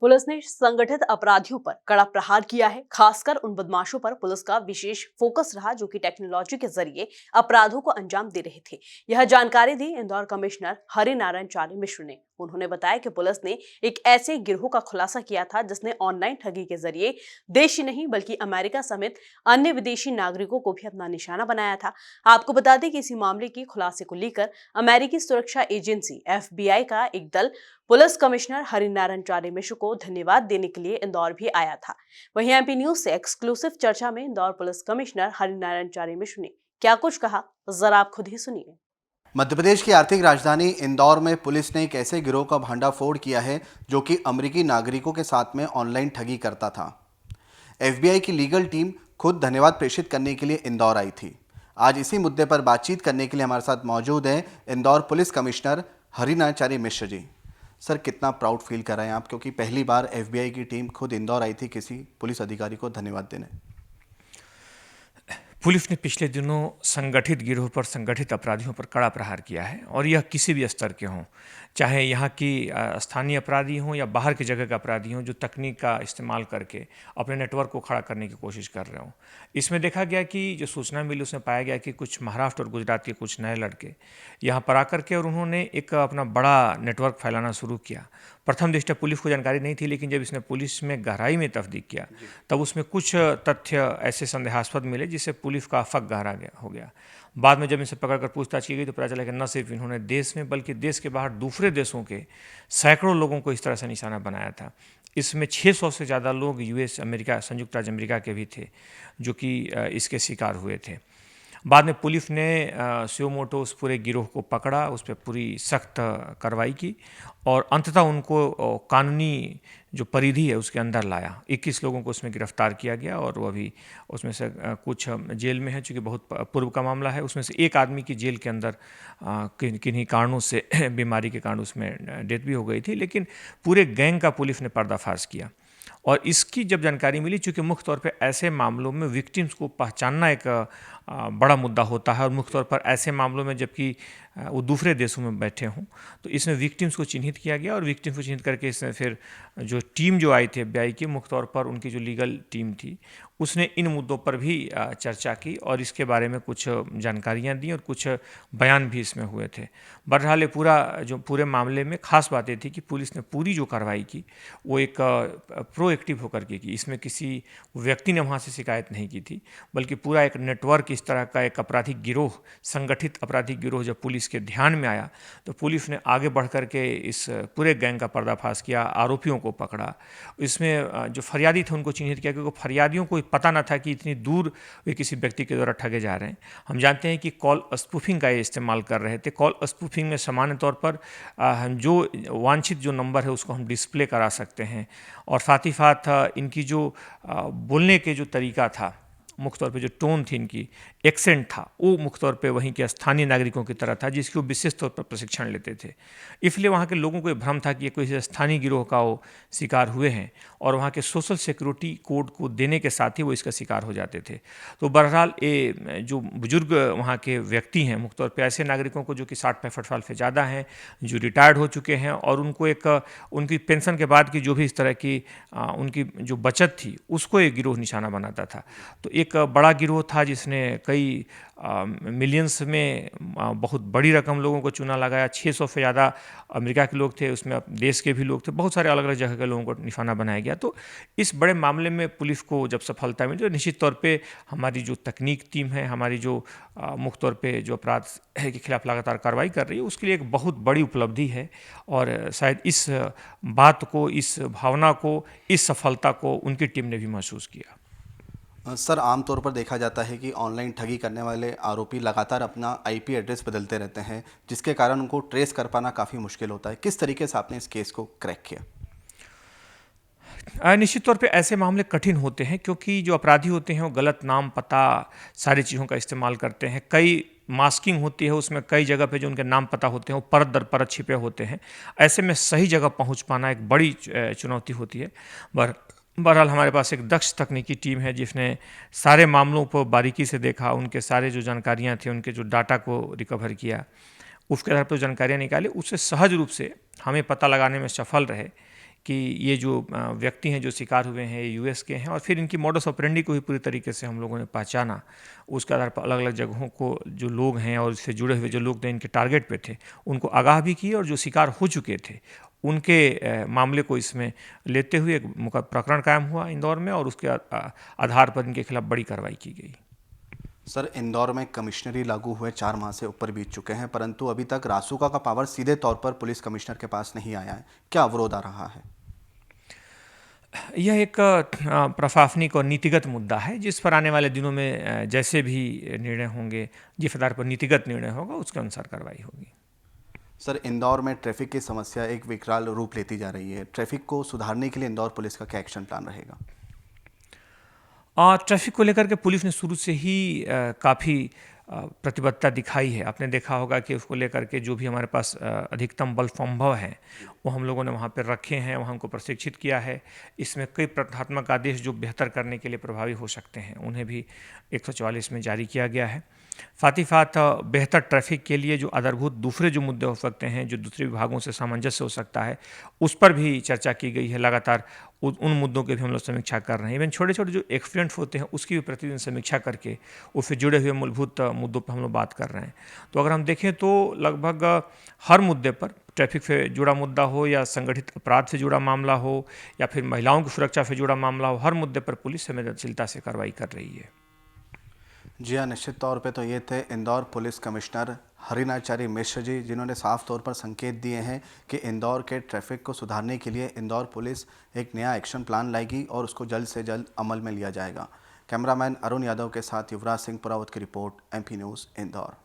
Police ने संगठित अपराधियों पर कड़ा प्रहार किया है। खासकर उन बदमाशों पर पुलिस का विशेष फोकस रहा जो कि टेक्नोलॉजी के जरिए अपराधों को अंजाम दे रहे थे। यह जानकारी दी इंदौर कमिश्नर हरिनारायण चारी मिश्र ने। उन्होंने बताया कि पुलिस ने एक ऐसे गिरोह का खुलासा किया था जिसने ऑनलाइन ठगी के जरिए देश ही नहीं बल्कि अमेरिका समेत अन्य विदेशी नागरिकों को भी अपना निशाना बनाया था। आपको बता दें कि इसी मामले के खुलासे को लेकर अमेरिकी सुरक्षा एजेंसी FBI का एक दल पुलिस कमिश्नर हरिनारायण चारी मिश्र को धन्यवाद देने के लिए इंदौर भी आया था। वहीं MP न्यूज से एक्सक्लूसिव चर्चा में इंदौर पुलिस कमिश्नर हरिनारायण चारी मिश्र ने क्या कुछ कहा, जरा आप खुद ही सुनिए। मध्य प्रदेश की आर्थिक राजधानी इंदौर में पुलिस ने एक ऐसे गिरोह का भंडाफोड़ किया है जो कि अमेरिकी नागरिकों के साथ में ऑनलाइन ठगी करता था। FBI की लीगल टीम खुद धन्यवाद प्रेषित करने के लिए इंदौर आई थी। आज इसी मुद्दे पर बातचीत करने के लिए हमारे साथ मौजूद हैं Indore police commissioner Harinarayan Chari Mishra ji. Sir, कितना प्राउड फील कर रहे हैं आप, क्योंकि पहली बार FBI की टीम खुद इंदौर आई थी किसी पुलिस अधिकारी को धन्यवाद देने। पुलिस ने पिछले दिनों संगठित गिरोह पर, संगठित अपराधियों पर कड़ा प्रहार किया है और यह किसी भी स्तर के हों, चाहे यहाँ की स्थानीय अपराधी हों या बाहर की जगह के अपराधी हों जो तकनीक का इस्तेमाल करके अपने नेटवर्क को खड़ा करने की कोशिश कर रहे हों। इसमें देखा गया कि जो सूचना मिली उसमें पाया गया कि कुछ महाराष्ट्र और गुजरात के कुछ नए लड़के यहाँ पर आकर के और उन्होंने एक अपना बड़ा नेटवर्क फैलाना शुरू किया। प्रथम दृष्टया पुलिस को जानकारी नहीं थी, लेकिन जब इसने पुलिस में गहराई में तफ्तीश किया तब उसमें कुछ तथ्य ऐसे संदेहास्पद मिले जिससे पुलिस का अफक गहरा हो गया। बाद में जब इनसे पकड़कर पूछताछ की गई तो पता चला कि न सिर्फ इन्होंने देश में बल्कि देश के बाहर दूसरे देशों के सैकड़ों लोगों को इस तरह से निशाना बनाया था। इसमें 600 से ज़्यादा लोग US, अमेरिका, संयुक्त राज्य अमेरिका के भी थे जो कि इसके शिकार हुए थे। बाद में पुलिस ने सुओ मोटो उस पूरे गिरोह को पकड़ा, उस पर पूरी सख्त कार्रवाई की और अंततः उनको कानूनी जो परिधि है उसके अंदर लाया। 21 लोगों को उसमें गिरफ्तार किया गया और वो अभी उसमें से कुछ जेल में है, चूँकि बहुत पूर्व का मामला है। उसमें से एक आदमी की जेल के अंदर किन्हीं कारणों से बीमारी के कारण उसमें डेथ भी हो गई थी, लेकिन पूरे गैंग का पुलिस ने पर्दाफाश किया। और इसकी जब जानकारी मिली, चूँकि मुख्य तौर पे ऐसे मामलों में विक्टिम्स को पहचानना एक बड़ा मुद्दा होता है और मुख्य तौर पर ऐसे मामलों में जबकि वो दूसरे देशों में बैठे हों, तो इसमें विक्टिम्स को चिन्हित किया गया और विक्टिम्स को चिन्हित करके इसमें फिर जो टीम जो आई थी FBI की, मुख्य तौर पर उनकी जो लीगल टीम थी, उसने इन मुद्दों पर भी चर्चा की और इसके बारे में कुछ जानकारियाँ दी और कुछ बयान भी इसमें हुए थे। बहरहाल पूरे मामले में खास बात ये थी कि पुलिस ने पूरी जो कार्रवाई की वो एक प्रोएक्टिव होकर के की। इसमें किसी व्यक्ति ने वहाँ से शिकायत नहीं की थी, बल्कि पूरा एक नेटवर्क, इस तरह का एक आपराधिक गिरोह, संगठित आपराधिक गिरोह जब पुलिस के ध्यान में आया तो पुलिस ने आगे बढ़ कर के इस पूरे गैंग का पर्दाफाश किया, आरोपियों को पकड़ा। इसमें जो फरियादी थे उनको चिन्हित किया, क्योंकि फरियादियों को पता न था कि इतनी दूर वे किसी व्यक्ति के द्वारा ठगे जा रहे हैं। हम जानते हैं कि कॉल स्पूफिंग का ये इस्तेमाल कर रहे थे। कॉल स्पूफिंग में सामान्य तौर पर हम जो वांछित जो नंबर है उसको हम डिस्प्ले करा सकते हैं और साथ ही साथ इनकी जो बोलने के जो तरीका था, मुख्य तौर पे जो टोन थी, इनकी एक्सेंट था, वो मुख्य तौर पे वहीं के स्थानीय नागरिकों की तरह था जिसकी वो विशेष तौर पर प्रशिक्षण लेते थे। इसलिए वहाँ के लोगों को ये भ्रम था कि ये कोई स्थानीय गिरोह का वो शिकार हुए हैं और वहाँ के सोशल सिक्योरिटी कोड को देने के साथ ही वो इसका शिकार हो जाते थे। तो बहरहाल ये जो बुजुर्ग वहाँ के व्यक्ति हैं, मुख्य तौर पर ऐसे नागरिकों को जो कि 60-65 साल से ज़्यादा हैं, जो रिटायर्ड हो चुके हैं और उनको एक उनकी पेंशन के बाद की जो भी इस तरह की उनकी जो बचत थी उसको एक गिरोह निशाना बनाता था। तो एक बड़ा गिरोह था जिसने कई मिलियंस में बहुत बड़ी रकम लोगों को चुना लगाया। 600 से ज़्यादा अमेरिका के लोग थे, उसमें देश के भी लोग थे, बहुत सारे अलग अलग जगह के लोगों को निशाना बनाया गया। तो इस बड़े मामले में पुलिस को जब सफलता मिली तो निश्चित तौर पे हमारी जो तकनीक टीम है, हमारी जो मुख्य तौर पे जो अपराध के खिलाफ लगातार कार्रवाई कर रही है, उसके लिए एक बहुत बड़ी उपलब्धि है और शायद इस बात को, इस भावना को, इस सफलता को उनकी टीम ने भी महसूस किया। सर, आमतौर पर देखा जाता है कि ऑनलाइन ठगी करने वाले आरोपी लगातार अपना IP एड्रेस बदलते रहते हैं, जिसके कारण उनको ट्रेस कर पाना काफ़ी मुश्किल होता है। किस तरीके से आपने इस केस को क्रैक किया? निश्चित तौर पे ऐसे मामले कठिन होते हैं क्योंकि जो अपराधी होते हैं वो गलत नाम, पता, सारी चीज़ों का इस्तेमाल करते हैं। कई मास्किंग होती है, उसमें कई जगह पे जो उनके नाम पता होते हैं वो परत दर परत छिपे होते हैं। ऐसे में सही जगह पहुंच पाना एक बड़ी चुनौती होती है। बहरहाल हमारे पास एक दक्ष तकनीकी टीम है जिसने सारे मामलों को बारीकी से देखा, उनके सारे जो जानकारियाँ थी, उनके जो डाटा को रिकवर किया, उसके आधार पर जानकारियाँ निकाली, उससे सहज रूप से हमें पता लगाने में सफल रहे कि ये जो व्यक्ति हैं जो शिकार हुए हैं ये यूएस के हैं, और फिर इनकी मॉडस ऑपरेंडी को भी पूरी तरीके से हम लोगों ने पहचाना। उसके आधार पर अलग अलग जगहों को जो लोग हैं और इससे जुड़े हुए जो लोग थे इनके टारगेट पे थे उनको आगाह भी किए, और जो शिकार हो चुके थे उनके मामले को इसमें लेते हुए एक प्रकरण कायम हुआ इंदौर में, और उसके आधार पर इनके खिलाफ बड़ी कार्रवाई की गई। सर, इंदौर में कमिश्नरी लागू हुए 4 माह से ऊपर बीत चुके हैं, परंतु अभी तक रासुका का पावर सीधे तौर पर पुलिस कमिश्नर के पास नहीं आया है। क्या अवरोध आ रहा है? यह एक प्रशासनिक और नीतिगत मुद्दा है जिस पर आने वाले दिनों में जैसे भी निर्णय होंगे, जिस आधार पर नीतिगत निर्णय होगा उसके अनुसार कार्रवाई होगी। सर, इंदौर में ट्रैफिक की समस्या एक विकराल रूप लेती जा रही है। ट्रैफिक को सुधारने के लिए इंदौर पुलिस का क्या एक्शन प्लान रहेगा? ट्रैफिक को लेकर के पुलिस ने शुरू से ही काफ़ी प्रतिबद्धता दिखाई है। आपने देखा होगा कि उसको लेकर के जो भी हमारे पास अधिकतम बल संभव है वो हम लोगों ने वहाँ पर रखे हैं, वहाँ उनको प्रशिक्षित किया है। इसमें कई प्रतिक्रियात्मक आदेश जो बेहतर करने के लिए प्रभावी हो सकते हैं उन्हें भी 144 में जारी किया गया है। साथ ही साथ बेहतर ट्रैफिक के लिए जो आधारभूत दूसरे जो मुद्दे हो सकते हैं, जो दूसरे विभागों से सामंजस्य हो सकता है, उस पर भी चर्चा की गई है। लगातार उन मुद्दों की भी हम लोग समीक्षा कर रहे हैं। इवन छोटे छोटे जो एक्सीडेंट्स होते हैं उसकी भी प्रतिदिन समीक्षा करके उससे जुड़े हुए मूलभूत मुद्दों पर हम लोग बात कर रहे हैं। तो अगर हम देखें तो लगभग हर मुद्दे पर, ट्रैफिक से जुड़ा मुद्दा हो या संगठित अपराध से जुड़ा मामला हो या फिर महिलाओं की सुरक्षा से जुड़ा मामला हो, हर मुद्दे पर पुलिस संवेदनशीलता से कार्रवाई कर रही है। जी हाँ, निश्चित तौर पे तो ये थे इंदौर पुलिस कमिश्नर हरिनाचारी मिश्र जी, जिन्होंने साफ तौर पर संकेत दिए हैं कि इंदौर के ट्रैफिक को सुधारने के लिए इंदौर पुलिस एक नया एक्शन प्लान लाएगी और उसको जल्द से जल्द अमल में लिया जाएगा। कैमरामैन अरुण यादव के साथ युवराज सिंह पुरावत की रिपोर्ट, MP न्यूज़, इंदौर।